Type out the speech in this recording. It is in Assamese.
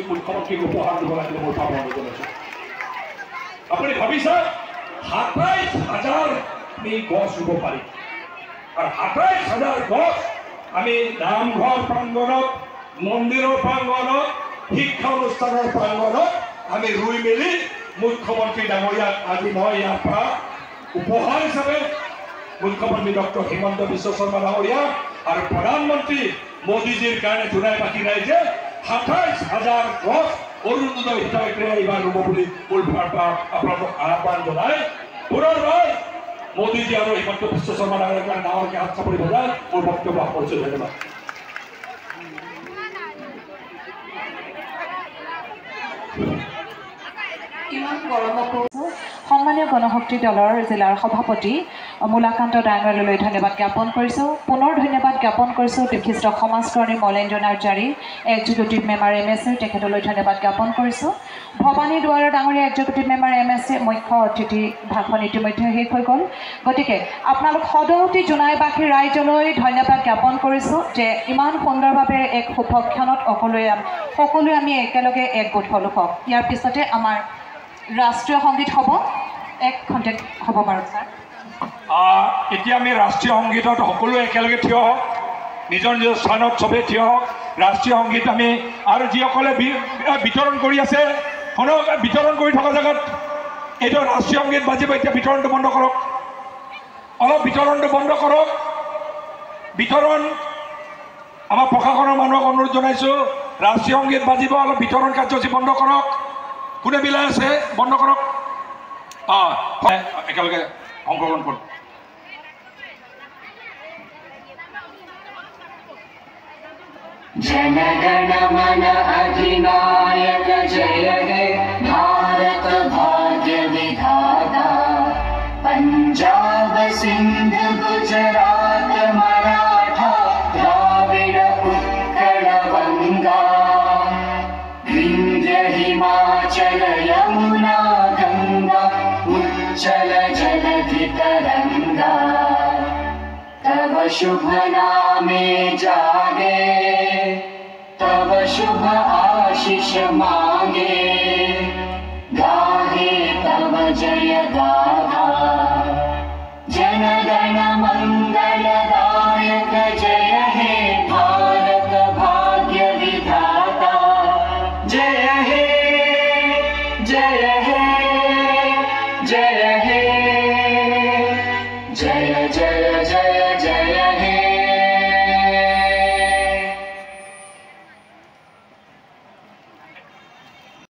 মুখ্যমন্ত্ৰীক উপহাৰ দিব লাগিব মই আহ্বান জনাইছোঁ আপুনি ভাবিছে ২৭,০০০ আমি গছ ৰুব পাৰিম আৰু ২৭,০০০ গছ আমি নামঘৰ প্ৰাংগণত মন্দিৰৰ প্ৰাংগণত শিক্ষা অনুষ্ঠানৰ প্ৰাংগণত আমি ৰুই মেলি মুখ্যমন্ত্ৰী ডাঙৰীয়াক আজি মই ইয়াৰ পৰা উপহাৰ হিচাপে মুখ্যমন্ত্ৰী ডক্টৰ হিমন্ত বিশ্ব শৰ্মা ডাঙৰীয়া আৰু প্ৰধানমন্ত্ৰী মোদীজীৰ কাৰণে জোনাই বাকী ৰাইজে ২৭,০০০ গছ অৰুণোদয় হিতাধিকাৰীয়ে এইবাৰ ৰুব বুলি আপোনালোকক আহ্বান জনাই পুনৰবাৰ মোদীজী আৰু হিমন্ত বিশ্ব শৰ্মা ডাঙৰীয়াৰ কাৰণে ডাঙৰকৈ হাত চাপৰি বজাই মোৰ বক্তব্য কৰিছোঁ ধন্যবাদ সম্মানীয় গণশক্তি দলৰ জিলাৰ সভাপতি মূলাকান্ত ডাঙৰীয়ালৈ ধন্যবাদ জ্ঞাপন কৰিছোঁ পুনৰ ধন্যবাদ জ্ঞাপন কৰিছোঁ বিশিষ্ট সমাজকৰ্মী Malendra Narzary executive member MSC তেখেতলৈ ধন্যবাদ জ্ঞাপন কৰিছোঁ ভৱানী দুৱাৰা ডাঙৰীয়া এক্সিকিউটিভ মেম্বাৰ MSC মুখ্য অতিথি ভাষণ ইতিমধ্যে শেষ হৈ গ'ল গতিকে আপোনালোক সদৌতি জোনাইবাসী ৰাইজলৈ ধন্যবাদ জ্ঞাপন কৰিছোঁ যে ইমান সুন্দৰভাৱে এক শুভক্ষণত সকলোৱে আমি একেলগে একগোট হ'লোঁ হওক ইয়াৰ পিছতে আমাৰ ৰাষ্ট্ৰীয় সংগীত হ'ব এক খন্তেক হ'ব বাৰু ছাৰ এতিয়া আমি ৰাষ্ট্ৰীয় সংগীতত সকলোৱে একেলগে থিয় হওক নিজৰ নিজৰ স্থানত চবেই থিয় হওক ৰাষ্ট্ৰীয় সংগীত আমি আৰু যিসকলে বিতৰণ কৰি আছে শুনক বিতৰণ কৰি থকা জেগাত এইটো ৰাষ্ট্ৰীয় সংগীত বাজিব এতিয়া বিতৰণটো বন্ধ কৰক অলপ বিতৰণটো বন্ধ কৰক বিতৰণ আমাৰ প্ৰশাসনৰ মানুহক অনুৰোধ জনাইছোঁ ৰাষ্ট্ৰীয় সংগীত বাজিব অলপ বিতৰণ কাৰ্যসূচী বন্ধ কৰক কোনে বিলাই আছে বন্ধ কৰক একেলগে অংশগ্ৰহণ কৰক जनगण मन अधिनायक जय हे भारत भाग्य विधाता पंजाब सिंध गुजरात मराठा द्राविड़ उत्कल गंगा विंध्य हिमाचल यमुना गंगा उच्चल जलधि तरंगा तव शुभ नामे जागे तव शुभ आशीष मांगे गाहे तव जय गाथा जनगण मंगलदायक जय हे भारत भाग्य विधाता जय हे